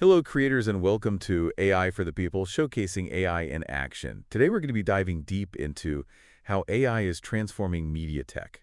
Hello, creators, and welcome to AI for the People, showcasing AI in action. Today, we're going to be diving deep into how AI is transforming media tech.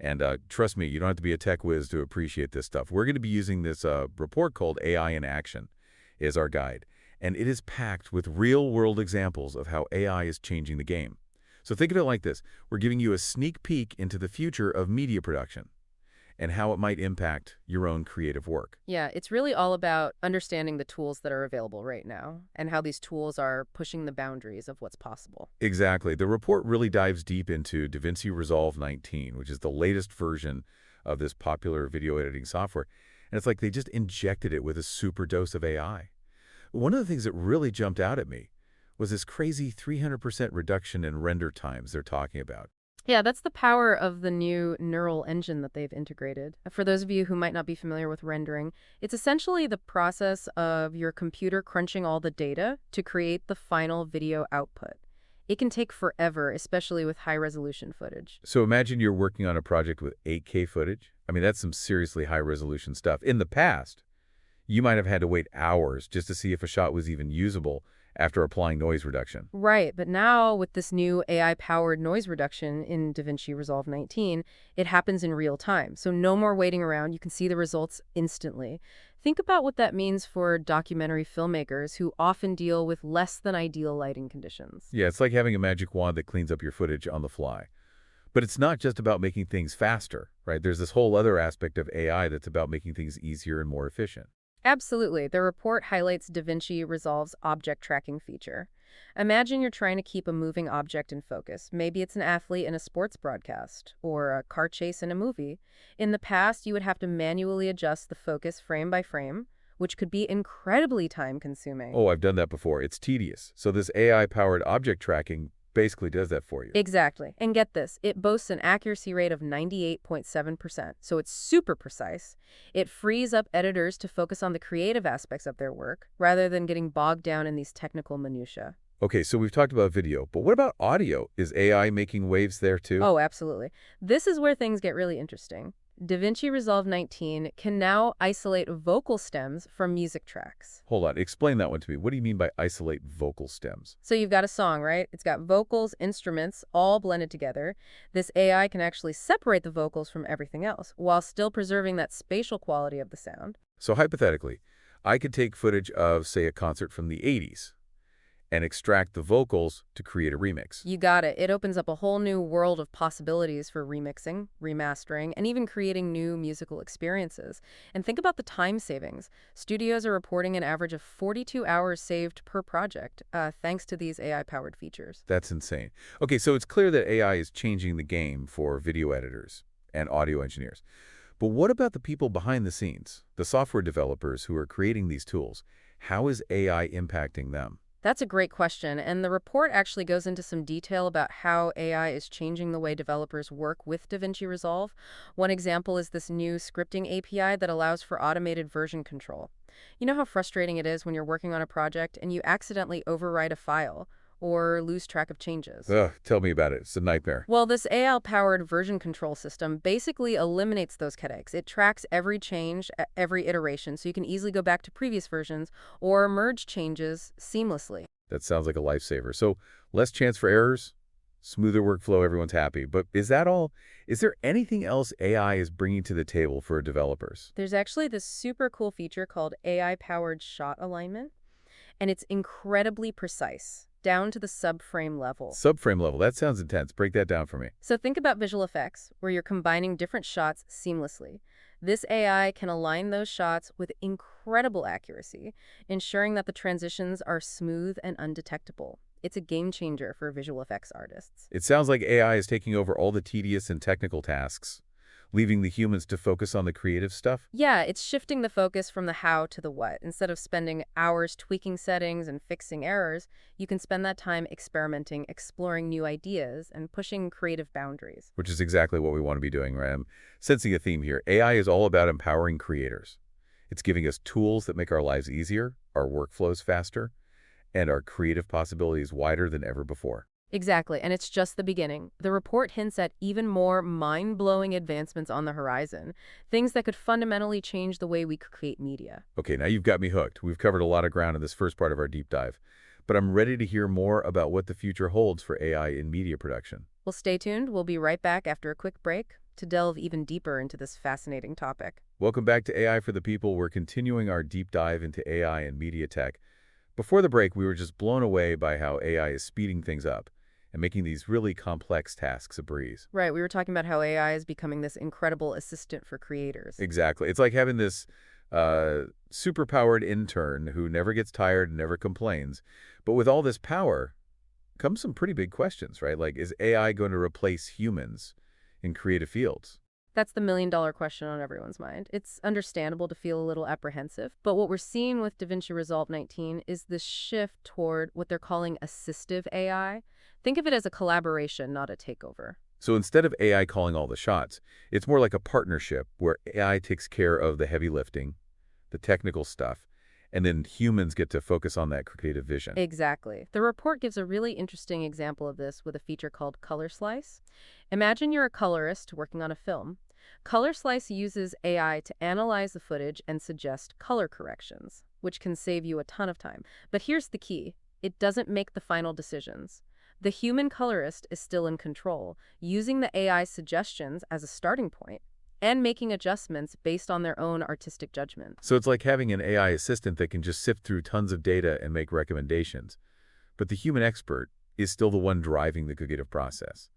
And trust me, you don't have to be a tech whiz to appreciate this stuff. We're going to be using this report called AI in Action as our guide. And it is packed with real-world examples of how AI is changing the game. So think of it like this. We're giving you a sneak peek into the future of media production and how it might impact your own creative work. Yeah, it's really all about understanding the tools that are available right now and how these tools are pushing the boundaries of what's possible. Exactly. The report really dives deep into DaVinci Resolve 19, which is the latest version of this popular video editing software. And it's like they just injected it with a super dose of AI. One of the things that really jumped out at me was this crazy 300% reduction in render times they're talking about. Yeah, that's the power of the new neural engine that they've integrated. For those of you who might not be familiar with rendering, it's essentially the process of your computer crunching all the data to create the final video output. It can take forever, especially with high-resolution footage. So imagine you're working on a project with 8K footage. I mean, that's some seriously high-resolution stuff. In the past, you might have had to wait hours just to see if a shot was even usable after applying noise reduction. Right, but now with this new AI-powered noise reduction in DaVinci Resolve 19, it happens in real time. So no more waiting around. You can see the results instantly. Think about what that means for documentary filmmakers who often deal with less than ideal lighting conditions. Yeah, it's like having a magic wand that cleans up your footage on the fly. But it's not just about making things faster, right? There's this whole other aspect of AI that's about making things easier and more efficient. Absolutely. The report highlights DaVinci Resolve's object tracking feature. Imagine you're trying to keep a moving object in focus. Maybe it's an athlete in a sports broadcast or a car chase in a movie. In the past, you would have to manually adjust the focus frame by frame, which could be incredibly time-consuming. Oh, I've done that before. It's tedious. So this AI-powered object tracking basically does that for you. Exactly. And get this, it boasts an accuracy rate of 98.7%, so it's super precise. It frees up editors to focus on the creative aspects of their work, rather than getting bogged down in these technical minutiae. Okay, so we've talked about video, but what about audio? Is AI making waves there too? Oh, absolutely. This is where things get really interesting. DaVinci Resolve 19 can now isolate vocal stems from music tracks. Hold on, explain that one to me. What do you mean by isolate vocal stems? So you've got a song, right? It's got vocals, instruments, all blended together. This AI can actually separate the vocals from everything else, while still preserving that spatial quality of the sound. So hypothetically, I could take footage of, say, a concert from the 80s and extract the vocals to create a remix. You got it. It opens up a whole new world of possibilities for remixing, remastering, and even creating new musical experiences. And think about the time savings. Studios are reporting an average of 42 hours saved per project, thanks to these AI-powered features. That's insane. Okay, so it's clear that AI is changing the game for video editors and audio engineers. But what about the people behind the scenes, the software developers who are creating these tools? How is AI impacting them? That's a great question, and the report actually goes into some detail about how AI is changing the way developers work with DaVinci Resolve. One example is this new scripting API that allows for automated version control. You know how frustrating it is when you're working on a project and you accidentally overwrite a file or lose track of changes? Ugh, tell me about it. It's a nightmare. Well, this AI-powered version control system basically eliminates those headaches. It tracks every change at every iteration, so you can easily go back to previous versions or merge changes seamlessly. That sounds like a lifesaver. So less chance for errors, smoother workflow, everyone's happy. But is that all? Is there anything else AI is bringing to the table for developers? There's actually this super cool feature called AI-powered shot alignment, and it's incredibly precise, down to the subframe level. Subframe level, that sounds intense. Break that down for me. So think about visual effects, where you're combining different shots seamlessly. This AI can align those shots with incredible accuracy, ensuring that the transitions are smooth and undetectable. It's a game changer for visual effects artists. It sounds like AI is taking over all the tedious and technical tasks, leaving the humans to focus on the creative stuff? Yeah, it's shifting the focus from the how to the what. Instead of spending hours tweaking settings and fixing errors, you can spend that time experimenting, exploring new ideas, and pushing creative boundaries. Which is exactly what we want to be doing, right? I'm sensing a theme here. AI is all about empowering creators. It's giving us tools that make our lives easier, our workflows faster, and our creative possibilities wider than ever before. Exactly, and it's just the beginning. The report hints at even more mind-blowing advancements on the horizon, things that could fundamentally change the way we create media. Okay, now you've got me hooked. We've covered a lot of ground in this first part of our deep dive, but I'm ready to hear more about what the future holds for AI in media production. Well, stay tuned. We'll be right back after a quick break to delve even deeper into this fascinating topic. Welcome back to AI for the People. We're continuing our deep dive into AI and media tech. Before the break, we were just blown away by how AI is speeding things up and making these really complex tasks a breeze. Right, we were talking about how AI is becoming this incredible assistant for creators. Exactly. It's like having this super-powered intern who never gets tired and never complains. But with all this power comes some pretty big questions, right? Like, is AI going to replace humans in creative fields? That's the million-dollar question on everyone's mind. It's understandable to feel a little apprehensive, but what we're seeing with DaVinci Resolve 19 is this shift toward what they're calling assistive AI. Think of it as a collaboration, not a takeover. So instead of AI calling all the shots, it's more like a partnership where AI takes care of the heavy lifting, the technical stuff, and then humans get to focus on that creative vision. Exactly. The report gives a really interesting example of this with a feature called ColorSlice. Imagine you're a colorist working on a film. ColorSlice uses AI to analyze the footage and suggest color corrections, which can save you a ton of time. But here's the key. It doesn't make the final decisions. The human colorist is still in control, using the AI suggestions as a starting point and making adjustments based on their own artistic judgment. So it's like having an AI assistant that can just sift through tons of data and make recommendations. But the human expert is still the one driving the creative process.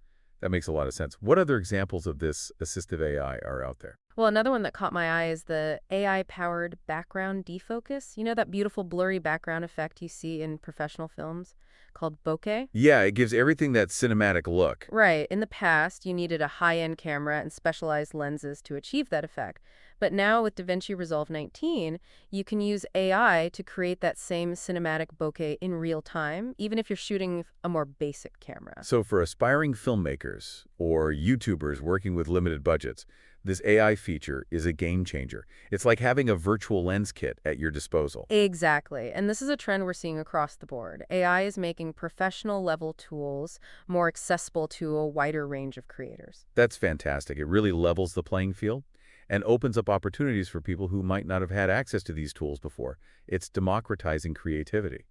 That makes a lot of sense. What other examples of this assistive AI are out there? Well, another one that caught my eye is the AI-powered background defocus. You know that beautiful blurry background effect you see in professional films called bokeh? Yeah, it gives everything that cinematic look. Right. In the past, you needed a high-end camera and specialized lenses to achieve that effect. But now with DaVinci Resolve 19, you can use AI to create that same cinematic bokeh in real time, even if you're shooting a more basic camera. So for aspiring filmmakers or YouTubers working with limited budgets, this AI feature is a game changer. It's like having a virtual lens kit at your disposal. Exactly. And this is a trend we're seeing across the board. AI is making professional-level tools more accessible to a wider range of creators. That's fantastic. It really levels the playing field and opens up opportunities for people who might not have had access to these tools before. It's democratizing creativity,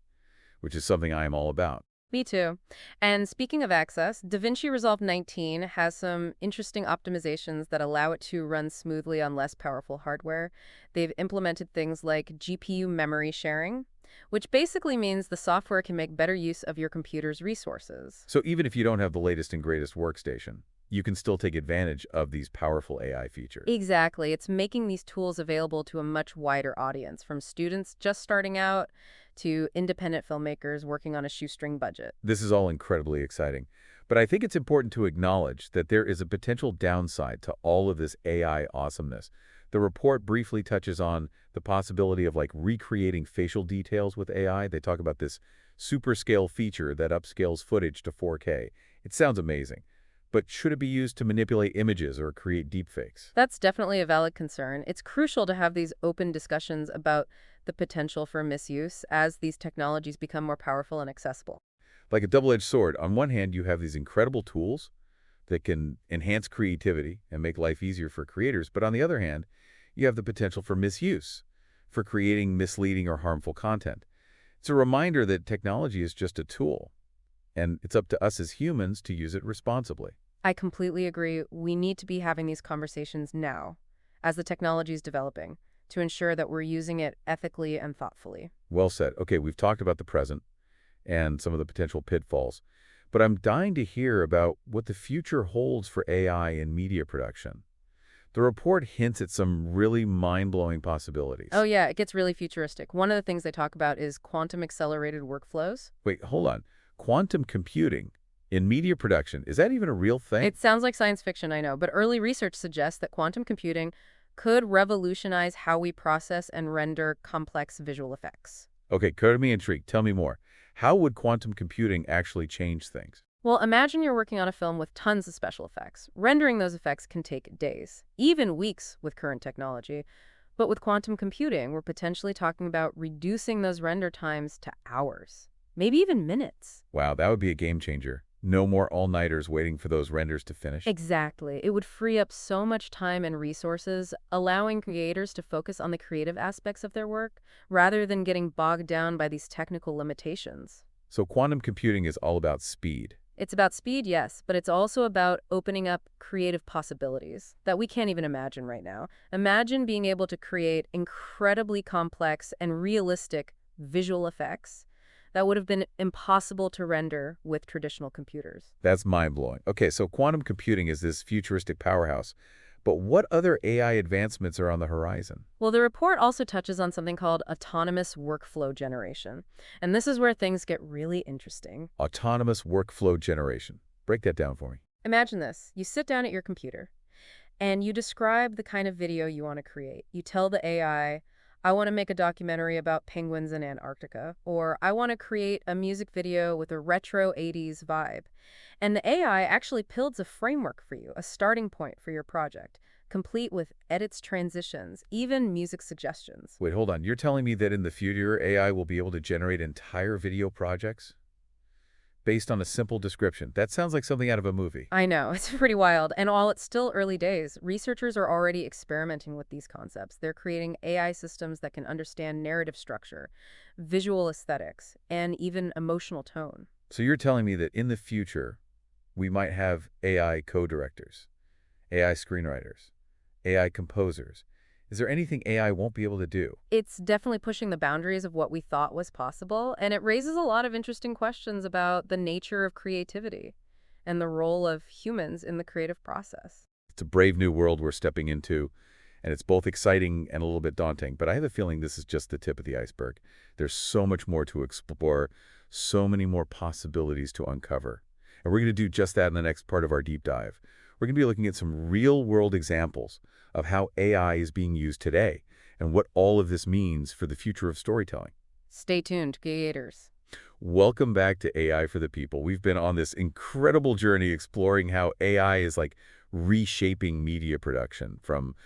which is something I am all about. Me too. And speaking of access, DaVinci Resolve 19 has some interesting optimizations that allow it to run smoothly on less powerful hardware. They've implemented things like GPU memory sharing, which basically means the software can make better use of your computer's resources. So even if you don't have the latest and greatest workstation, you can still take advantage of these powerful AI features. Exactly. It's making these tools available to a much wider audience, from students just starting out to independent filmmakers working on a shoestring budget. This is all incredibly exciting, but I think it's important to acknowledge that there is a potential downside to all of this AI awesomeness. The report briefly touches on the possibility of like recreating facial details with AI. They talk about this super scale feature that upscales footage to 4K. It sounds amazing. But should it be used to manipulate images or create deepfakes? That's definitely a valid concern. It's crucial to have these open discussions about the potential for misuse as these technologies become more powerful and accessible. Like a double-edged sword, on one hand, you have these incredible tools that can enhance creativity and make life easier for creators, but on the other hand, you have the potential for misuse, for creating misleading or harmful content. It's a reminder that technology is just a tool, and it's up to us as humans to use it responsibly. I completely agree. We need to be having these conversations now, as the technology is developing, to ensure that we're using it ethically and thoughtfully. Well said. Okay, we've talked about the present and some of the potential pitfalls, but I'm dying to hear about what the future holds for AI in media production. The report hints at some really mind-blowing possibilities. Oh yeah, it gets really futuristic. One of the things they talk about is quantum accelerated workflows. Wait, hold on. Quantum computing in media production, is that even a real thing? It sounds like science fiction, I know, but early research suggests that quantum computing could revolutionize how we process and render complex visual effects. Okay, cut me intrigued. Tell me more. How would quantum computing actually change things? Well, imagine you're working on a film with tons of special effects. Rendering those effects can take days, even weeks with current technology. But with quantum computing, we're potentially talking about reducing those render times to hours, maybe even minutes. Wow, that would be a game changer. No more all-nighters waiting for those renders to finish? Exactly. It would free up so much time and resources, allowing creators to focus on the creative aspects of their work rather than getting bogged down by these technical limitations. So quantum computing is all about speed. It's about speed, yes, but it's also about opening up creative possibilities that we can't even imagine right now. Imagine being able to create incredibly complex and realistic visual effects that would have been impossible to render with traditional computers. That's mind-blowing. Okay, so quantum computing is this futuristic powerhouse. But what other AI advancements are on the horizon? Well, the report also touches on something called autonomous workflow generation. And this is where things get really interesting. Autonomous workflow generation. Break that down for me. Imagine this. You sit down at your computer and you describe the kind of video you want to create. You tell the I want to make a documentary about penguins in Antarctica, or I want to create a music video with a retro 80s vibe. And the AI actually builds a framework for you, a starting point for your project, complete with edits, transitions, even music suggestions. Wait, hold on. You're telling me that in the future, AI will be able to generate entire video projects based on a simple description? That sounds like something out of a movie. I know, it's pretty wild. And while it's still early days, researchers are already experimenting with these concepts. They're creating AI systems that can understand narrative structure, visual aesthetics, and even emotional tone. So you're telling me that in the future, we might have AI co-directors, AI screenwriters, AI composers. Is there anything AI won't be able to do? It's definitely pushing the boundaries of what we thought was possible, and it raises a lot of interesting questions about the nature of creativity and the role of humans in the creative process. It's a brave new world we're stepping into, and it's both exciting and a little bit daunting. But I have a feeling this is just the tip of the iceberg. There's so much more to explore, so many more possibilities to uncover. And we're going to do just that in the next part of our deep dive. We're going to be looking at some real-world examples of how AI is being used today and what all of this means for the future of storytelling. Stay tuned, creators. Welcome back to AI for the People. We've been on this incredible journey exploring how AI is like reshaping media production, from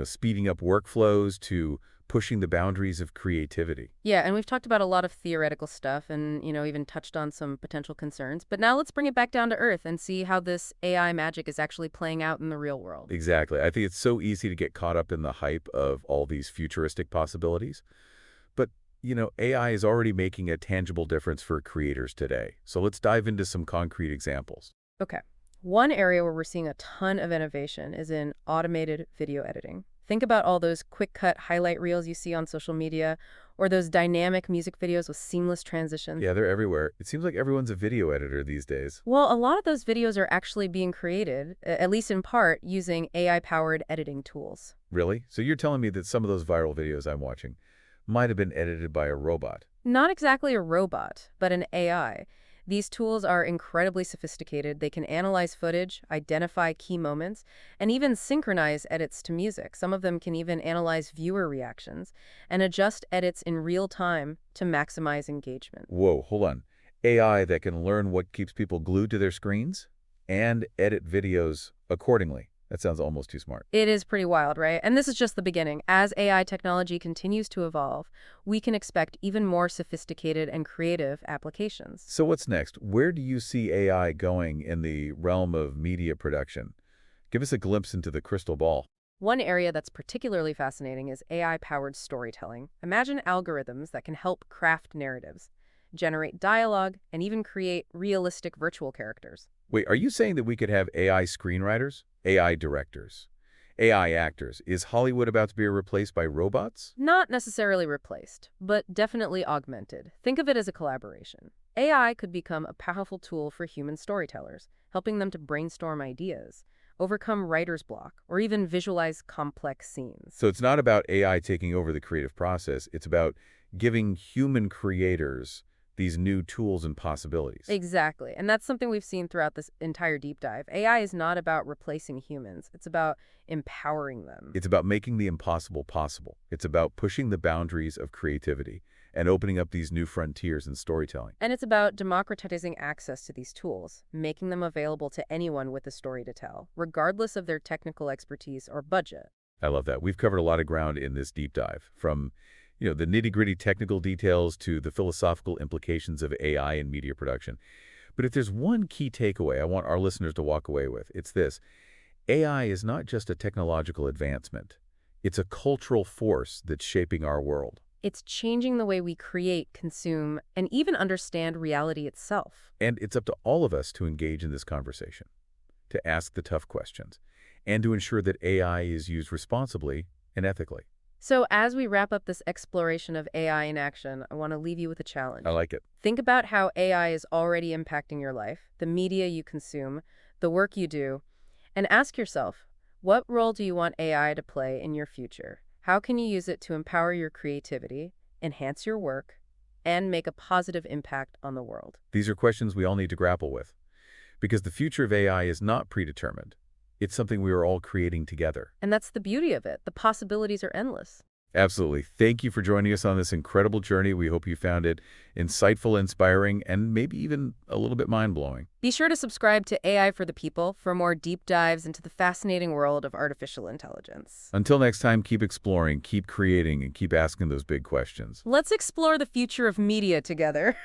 speeding up workflows to pushing the boundaries of creativity. Yeah, and we've talked about a lot of theoretical stuff and, even touched on some potential concerns. But now let's bring it back down to earth and see how this AI magic is actually playing out in the real world. Exactly. I think it's so easy to get caught up in the hype of all these futuristic possibilities. But, AI is already making a tangible difference for creators today. So let's dive into some concrete examples. Okay. One area where we're seeing a ton of innovation is in automated video editing. Think about all those quick-cut highlight reels you see on social media, or those dynamic music videos with seamless transitions. Yeah, they're everywhere. It seems like everyone's a video editor these days. Well, a lot of those videos are actually being created, at least in part, using AI-powered editing tools. Really? So you're telling me that some of those viral videos I'm watching might have been edited by a robot? Not exactly a robot, but an AI. These tools are incredibly sophisticated. They can analyze footage, identify key moments, and even synchronize edits to music. Some of them can even analyze viewer reactions and adjust edits in real time to maximize engagement. Whoa, hold on. AI that can learn what keeps people glued to their screens and edit videos accordingly. That sounds almost too smart. It is pretty wild, right? And this is just the beginning. As AI technology continues to evolve, we can expect even more sophisticated and creative applications. So what's next? Where do you see AI going in the realm of media production? Give us a glimpse into the crystal ball. One area that's particularly fascinating is AI-powered storytelling. Imagine algorithms that can help craft narratives, generate dialogue, and even create realistic virtual characters. Wait, are you saying that we could have AI screenwriters, AI directors, AI actors? Is Hollywood about to be replaced by robots? Not necessarily replaced, but definitely augmented. Think of it as a collaboration. AI could become a powerful tool for human storytellers, helping them to brainstorm ideas, overcome writer's block, or even visualize complex scenes. So it's not about AI taking over the creative process. It's about giving human creators these new tools and possibilities. Exactly. And that's something we've seen throughout this entire deep dive. AI is not about replacing humans. It's about empowering them. It's about making the impossible possible. It's about pushing the boundaries of creativity and opening up these new frontiers in storytelling. And it's about democratizing access to these tools, making them available to anyone with a story to tell, regardless of their technical expertise or budget. I love that. We've covered a lot of ground in this deep dive, from the nitty-gritty technical details to the philosophical implications of AI in media production. But if there's one key takeaway I want our listeners to walk away with, it's this. AI is not just a technological advancement. It's a cultural force that's shaping our world. It's changing the way we create, consume, and even understand reality itself. And it's up to all of us to engage in this conversation, to ask the tough questions, and to ensure that AI is used responsibly and ethically. So as we wrap up this exploration of AI in action, I want to leave you with a challenge. I like it. Think about how AI is already impacting your life, the media you consume, the work you do, and ask yourself, what role do you want AI to play in your future? How can you use it to empower your creativity, enhance your work, and make a positive impact on the world? These are questions we all need to grapple with, because the future of AI is not predetermined. It's something we are all creating together. And that's the beauty of it. The possibilities are endless. Absolutely. Thank you for joining us on this incredible journey. We hope you found it insightful, inspiring, and maybe even a little bit mind-blowing. Be sure to subscribe to AI for the People for more deep dives into the fascinating world of artificial intelligence. Until next time, keep exploring, keep creating, and keep asking those big questions. Let's explore the future of media together.